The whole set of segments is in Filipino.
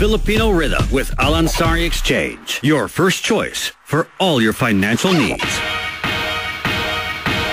Filipino Rhythm with Alansari Exchange. Your first choice for all your financial needs.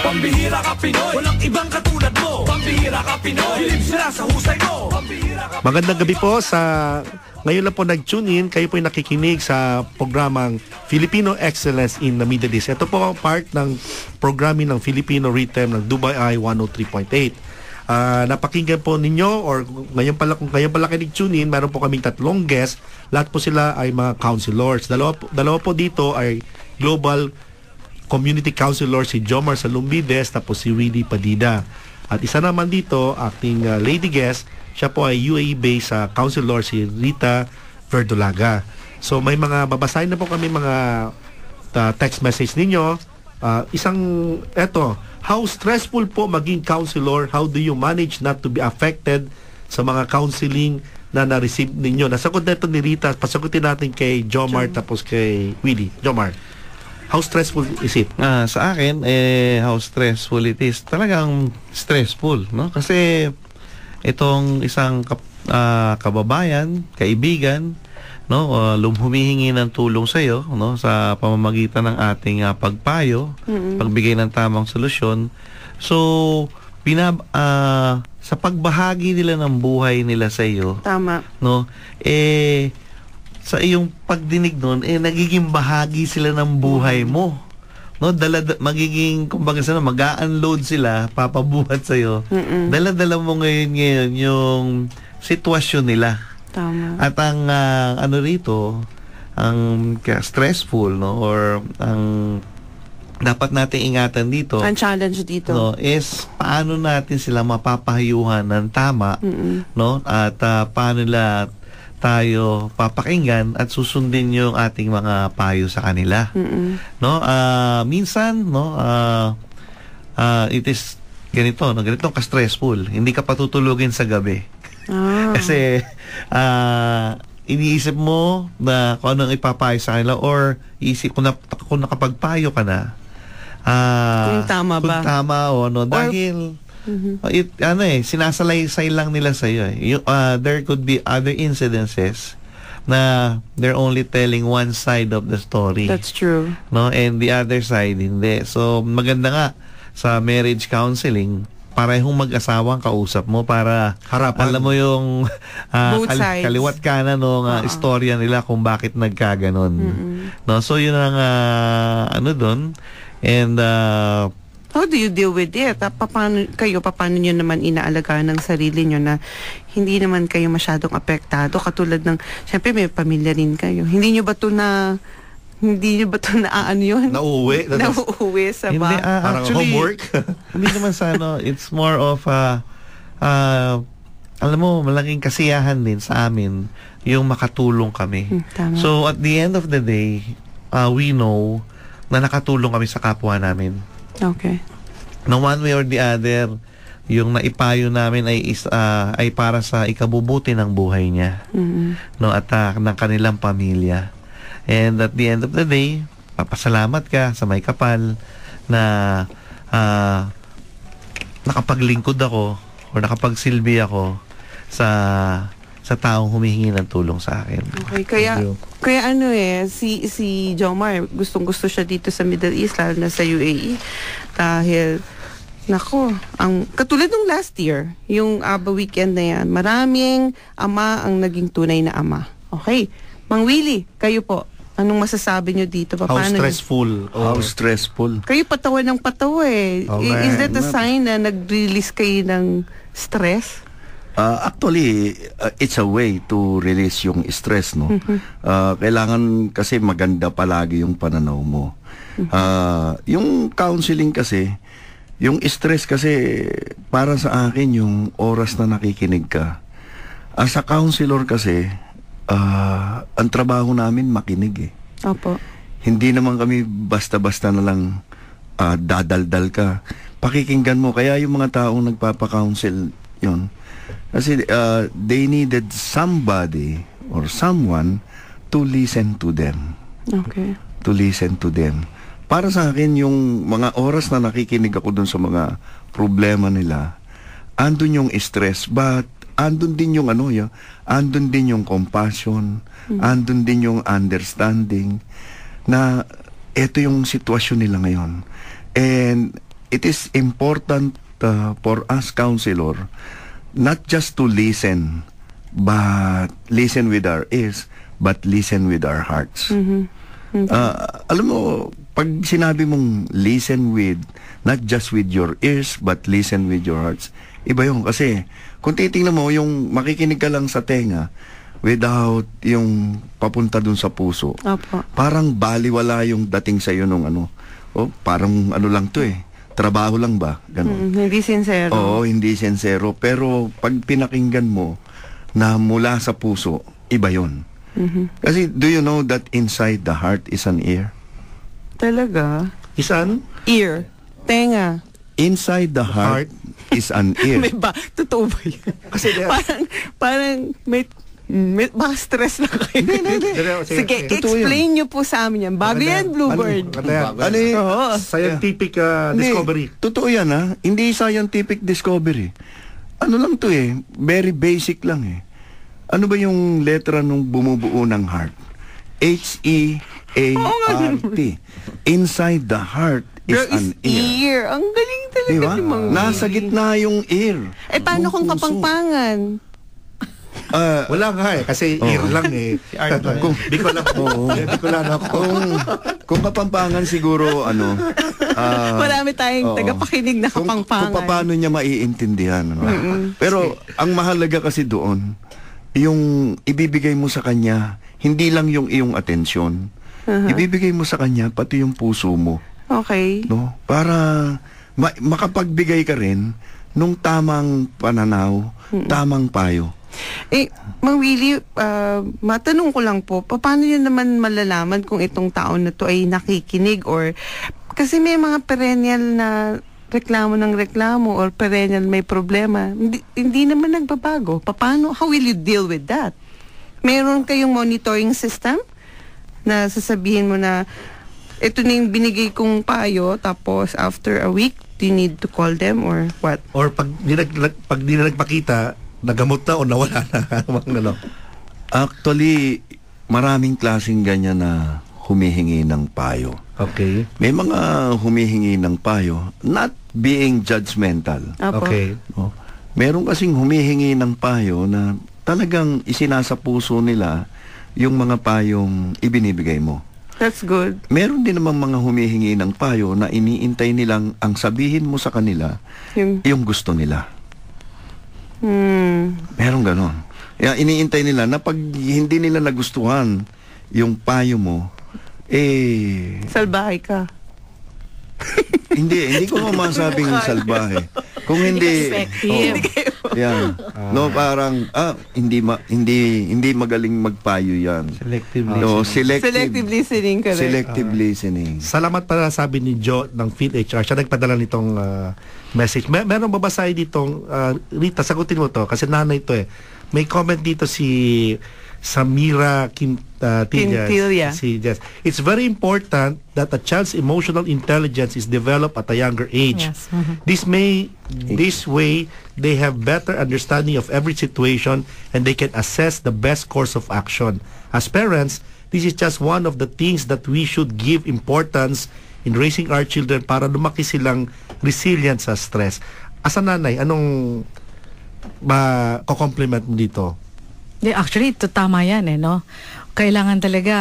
Pambihira ka Pinoy, walang ibang katulad mo. Pambihira ka Pinoy, bilib sila sa husay mo. Magandang gabi po sa... Ngayon lang po nag-tune in, kayo po nakikinig sa programang Filipino Excellence in the Middle East. Ito po ang part ng programming ng Filipino Rhythm ng Dubai Eye 103.8. Napakinggan po ninyo or ngayon pala, kung ngayon pala kayo nag-tune in, meron po kaming 3 guests. Lahat po sila ay mga counselors. Dalawa po dito ay Global Community Counselor, si Jomar Salumbides, tapos si Willie Padida. At isa naman dito, acting lady guest, siya po ay UAE-based counselor, si Rita Verdolaga. So may mga babasahin na po kami mga text message ninyo. How stressful po maging counselor? How do you manage not to be affected sa mga counseling na na-receive ninyo? Nasagot na ito ni Rita. Pasagutin natin kay Jomar tapos kay Willie. Jomar, how stressful is it? Sa akin, how stressful it is. Talagang stressful, no? Kasi itong isang kababayan, kaibigan, no, humihingi ng tulong sa iyo, no, sa pamamagitan ng ating pagpayo, pagbigay ng tamang solusyon. So, sa pagbahagi nila ng buhay nila sa iyo, tama, no, sa iyong pagdinig nun, nagiging bahagi sila ng buhay mo. No, magiging, kumbaga sana, mag-a-unload sila, papabuhat sa'yo. Dala-dala mo ngayon yung sitwasyon nila. Tama. At ang, rito, ang stressful, no, or ang dapat natin ingatan dito, ang challenge dito, no, is paano natin sila mapapahayuhan ng tama, no, at paano nila tayo papakinggan at susundin yung ating mga payo sa kanila. No, minsan, no, it is ganito, no, ganitong ka-stressful. Hindi ka patutulugin sa gabi. Kasi iniisip mo na kung anong ipapayo sa kanila, or iisip kung nakapagpayo ka na, kung tama ba? Kung tama o no, dahil sinasalaysay lang nila sa iyo. There could be other incidences na they're only telling one side of the story. That's true. No, and the other side hindi. So maganda nga sa marriage counseling, parehong mag-asawang kausap mo para harapan, alam mo yung kaliwat kanan ng istorya nila kung bakit nagkaganon. No, so yun ang doon. And how do you deal with it? Paano nyo naman inaalagaan ng sarili nyo na hindi naman kayo masyadong apektado? Katulad ng, syempre may pamilya rin kayo. Hindi nyo ba ito na nauuwi sa ba? Actually, homework? Hindi naman sa it's more of alam mo, malaking kasiyahan din sa amin yung makatulong kami. So at the end of the day, we know na nakatulong kami sa kapwa namin. Okay. No, one way or the other, yung naipayo namin ay para sa ikabubuti ng buhay niya. No, at ng kanilang pamilya. And at the end of the day, papasalamat ka sa may kapal na nakapaglingkod ako o nakapagsilbi ako sa taong humihingi ng tulong sa akin. Okay, kaya si Jomar, gustong-gusto siya dito sa Middle East, lalo na sa UAE. Dahil, katulad ng last year, yung ABA weekend na yan, maraming ama ang naging tunay na ama. Okay. Mang Willie, kayo po, anong masasabi nyo dito? How stressful? How stressful? Kayo patawa ng patawa eh. Is that a sign na nag-release kayo ng stress? Actually, it's a way to release yung stress, no? Kailangan kasi maganda palagi yung pananaw mo. Yung counseling kasi, yung stress kasi, para sa akin, yung oras na nakikinig ka. As a counselor kasi, ang trabaho namin makinig eh. Opo. Hindi naman kami basta-basta na lang dadaldal ka. Pakikinggan mo. Kaya yung mga taong nagpapa-counsel, yun. Kasi they needed somebody or someone to listen to them. Okay. To listen to them. Para sa akin, yung mga oras na nakikinig ako dun sa mga problema nila, andun yung stress, but andun din yung andun din yung compassion, andun din yung understanding na ito yung sitwasyon nila ngayon. And it is important for us counselor not just to listen, but listen with our ears, but listen with our hearts. Alam mo, pag sinabi mong listen with, not just with your ears, but listen with your hearts, iba yun. Kasi kung titingnan mo, yung makikinig ka lang sa tenga without yung papunta dun sa puso, Opo. parang baliwala yung dating sa'yo nung parang lang to trabaho lang ba? Ganon. Hindi sincero. Oo, hindi sincero. Pero pag pinakinggan mo na mula sa puso, iba yun. Kasi do you know that inside the heart is an ear? Talaga? Isan? Ear. Tenga. Inside the heart is an ear. May ba? Totoo ba yun? Kasi parang may baka stress na kayo. Sige, Totoo yan. explain nyo po sa amin yan. Bago yan, Bluebird. Ano yun? Oo. Scientific Hindi, discovery. Totoo yan Hindi scientific discovery. Ano lang to very basic lang Ano ba yung letra nung bumubuo ng heart? H-E-A-R-T. Inside the heart is There an is ear. Ang galing talaga Diba? ni Mang Nasa Willie. gitna yung ear. Paano Yung kung puso. kapangpangan? Wala nga kasi ear lang Kung di ko lang ako. Kung kapampangan siguro Marami tayong oo. tagapakinig na kung kapangpangan. paano niya maiintindihan. Pero ang mahalaga kasi doon, yung ibibigay mo sa kanya, hindi lang yung iyong atensyon. Ibibigay mo sa kanya pati yung puso mo. Okay. No? Para makapagbigay ka rin nung tamang pananaw, tamang payo. Mang Willie, matanong ko lang po, paano yun naman malalaman kung itong tao na to ay nakikinig or kasi may mga perennial na reklamo ng reklamo or perennial may problema, hindi naman nagbabago. Paano? How will you deal with that? Meron kayong monitoring system na sasabihin mo na ito na yung binigay kong payo tapos after a week, do you need to call them or what? Or pag di na nagpakita, nagamot na o nawala na. Actually, maraming klaseng ganyan na humihingi ng payo. Okay. May mga humihingi ng payo, not being judgmental. Apo. Okay. Meron kasing humihingi ng payo na talagang isinasa puso nila yung mga payong ibinibigay mo. That's good. Meron din namang mga humihingi ng payo na iniintay nilang ang sabihin mo sa kanila yung gusto nila. Meron ganon. Iniintay nila na pag hindi nila nagustuhan yung payo mo, Salbahay ka. hindi ko masabing salbahe. Kung hindi, yan. No, parang hindi magaling magpayo yan. Selective No, Selective listening ka rin. Selective listening. Salamat pala sabi ni Joe ng PhilHR. Siya nagpadala nitong message. Meron babasahin ditong Rita, sagutin mo to kasi nanay to May comment dito si Samira Quintilia. It's very important that a child's emotional intelligence is developed at a younger age. Yes. This way they have better understanding of every situation and they can assess the best course of action. As parents, this is just one of the things that we should give importance in raising our children para lumaki silang resilient sa stress. As a nanay, anong ko-compliment mo dito? Actually, ito tama yan no? Kailangan talaga,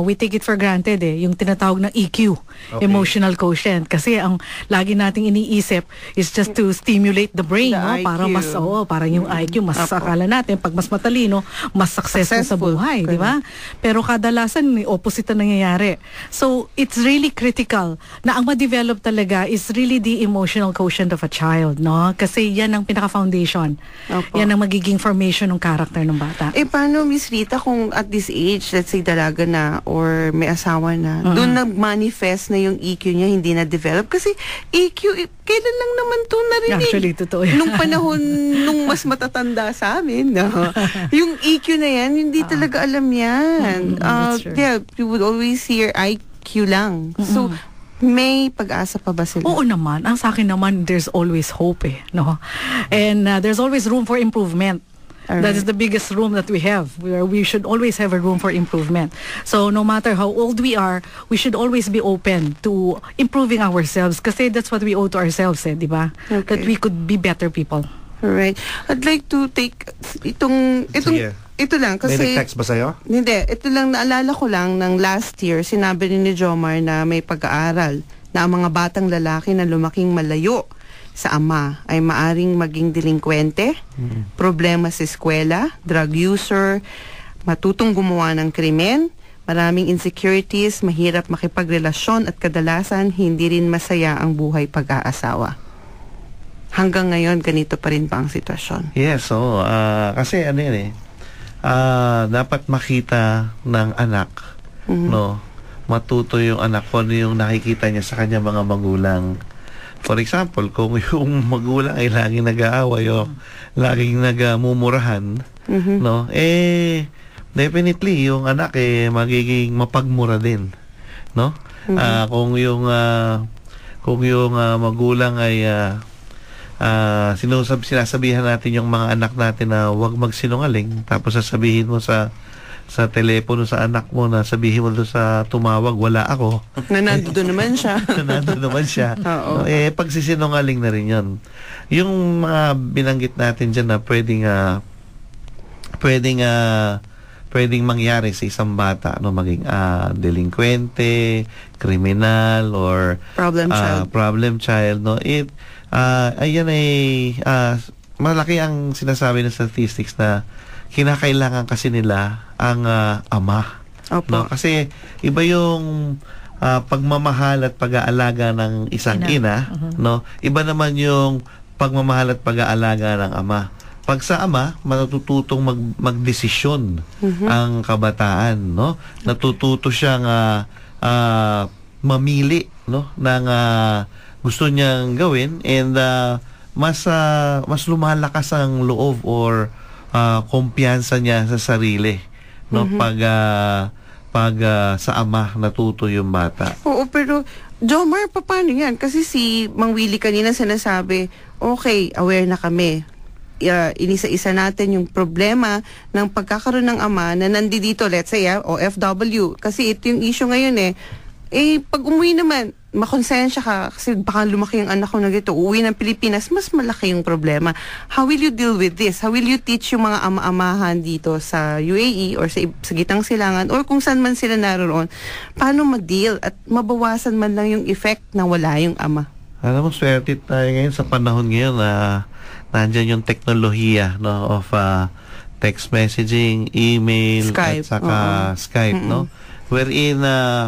we take it for granted yung tinatawag ng EQ, emotional quotient. Kasi ang lagi nating iniisip is just to stimulate the brain, The IQ. Para mas, parang yung IQ, mas akala natin, pag mas matalino, mas successful sa buhay, di ba? Pero kadalasan, may opposite na nangyayari. So, it's really critical na ang ma-develop talaga is really the emotional quotient of a child, no? Kasi yan ang pinaka-foundation. Opo. Yan ang magiging formation ng character ng bata. Paano, Miss Rita, kung at this age, let's say dalaga na or may asawa na, doon nag-manifest na yung EQ niya, hindi na-develop? Kasi EQ, kailan lang naman ito narinig? Actually, totoo yan. Nung panahon, nung mas matatanda sa amin, yung EQ na yan, hindi talaga alam yan. That's true. Yeah, you would always hear IQ lang. So, may pag-asa pa ba sila? Oo naman. Ang sa akin naman, there's always hope no? And there's always room for improvement. That is the biggest room that we have, where we should always have a room for improvement. So no matter how old we are, we should always be open to improving ourselves kasi that's what we owe to ourselves, di ba? Okay. That we could be better people. Alright. I'd like to take itong Sige. ito lang May kasi nag-text ba sa'yo? hindi, ito lang naalala ko lang ng last year, sinabi rin ni Jomar na may pag-aaral na ang mga batang lalaki na lumaking malayo sa ama ay maaring maging delinkwente, problema sa eskwela, drug user, matutong gumawa ng krimen, maraming insecurities, mahirap makipagrelasyon at kadalasan hindi rin masaya ang buhay pag-aasawa. Hanggang ngayon, ganito pa rin ba ang sitwasyon? Yes, so kasi ano yan dapat makita ng anak, no? Matuto yung anak kung ano yung nakikita niya sa kanya mga magulang. For example, kung yung magulang ay laging nag-aaway o laging nagmumurahan, no? Definitely yung anak magiging mapagmura din, no? Kung yung magulang ay sinasabihan natin yung mga anak natin na huwag magsinungaling, tapos sasabihin mo sa telepono sa anak mo na sabihin mo doon sa tumawag, wala ako. Nandoon naman siya. Nandoon naman siya. Oo. Pagsisinungaling na rin yun. Yung mga binanggit natin dyan na pwedeng mangyari sa isang bata, no, maging delinkwente, kriminal, or problem child, no, ayan malaki ang sinasabi ng statistics na kinakailangan kasi nila ang ama. Opo. No? Kasi iba yung pagmamahal at pag-aalaga ng isang ina, no? Iba naman yung pagmamahal at pag-aalaga ng ama. Pag sa ama, matututong magdesisyon ang kabataan, no? Natututo siyang mamili, no, ng gusto niyang gawin, and mas lumalakas ang loob or kumpiyansa niya sa sarili, no? Pag sa ama natuto yung bata. Oo, pero Jomar, paano yan? Kasi si Mang Willie kanina sinasabi, okay, aware na kami. Inisa-isa natin yung problema ng pagkakaroon ng ama na nandito, let's say, OFW. Kasi ito yung issue ngayon pag umuwi naman, makonsensya ka kasi baka lumaki yung anak ko na gito, uwi ng Pilipinas, mas malaki yung problema. How will you deal with this? How will you teach yung mga ama-amahan dito sa UAE or sa Gitang Silangan or kung saan man sila naroon, paano mag-deal at mabawasan man lang yung effect na wala yung ama? Alam mo, swerte tayo ngayon sa panahon ngayon na nandyan yung teknolohiya, no, of text messaging, email, Skype. at saka Skype, no? Wherein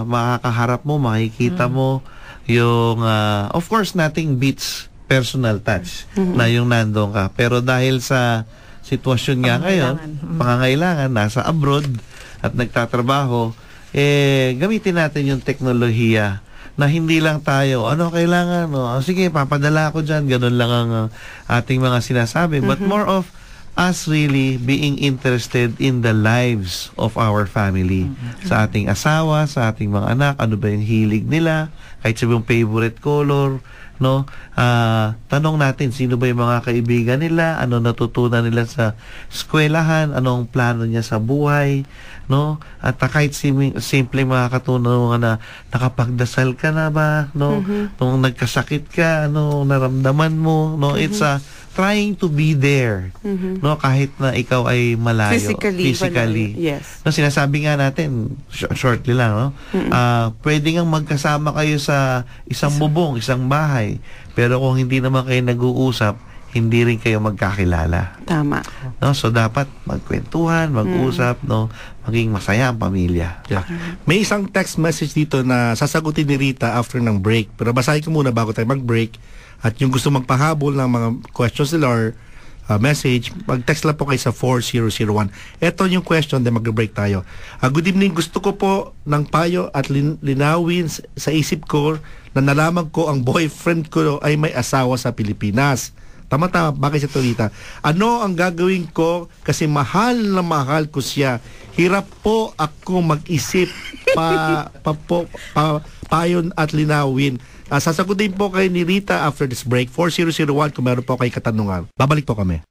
makakaharap mo, makikita mo yung, of course, nothing beats personal touch na yung nandun ka. Pero dahil sa sitwasyon nga ngayon, pangangailangan, nasa abroad at nagtatrabaho, gamitin natin yung teknolohiya na hindi lang tayo, ano kailangan, sige, papadala ako dyan, ganun lang ang ating mga sinasabi. But more of us really being interested in the lives of our family. Sa ating asawa, sa ating mga anak, ano ba yung hilig nila, kahit sabi yung favorite color, no? Tanong natin, sino ba yung mga kaibigan nila, ano natutunan nila sa eskwelahan, anong plano niya sa buhay, no? At kahit simple mga katunungan na nakapagdasal ka na ba, no? Nung nagkasakit ka, ano naramdaman mo, no? It's trying to be there, no, kahit na ikaw ay malayo physically. Yes. No, sinasabi nga natin shortly lang, no, pwede ngang magkasama kayo sa isang bubong, isang bahay, pero kung hindi naman kayo nag-uusap, hindi rin kayo magkakilala. Tama. No, so dapat magkwentuhan, mag-usap, no, maging masaya ang pamilya. Yeah. May isang text message dito na sasagutin ni Rita after ng break, pero basahin ko muna bago tayo mag-break. At yung gusto magpahabol ng mga questions nila or message, mag-text lang po kayo sa 4001. Ito yung question, then mag-break tayo. Good evening, gusto ko po ng payo at linawin sa isip ko na nalaman ko ang boyfriend ko ay may asawa sa Pilipinas. Tama-tama, bakit siya Rita? Ano ang gagawin ko kasi mahal na mahal ko siya. Hirap po ako mag-isip payon at linawin. Sasagutin po kayo ni Rita after this break. 4001 kung meron po kayo katanungan. Babalik po kami.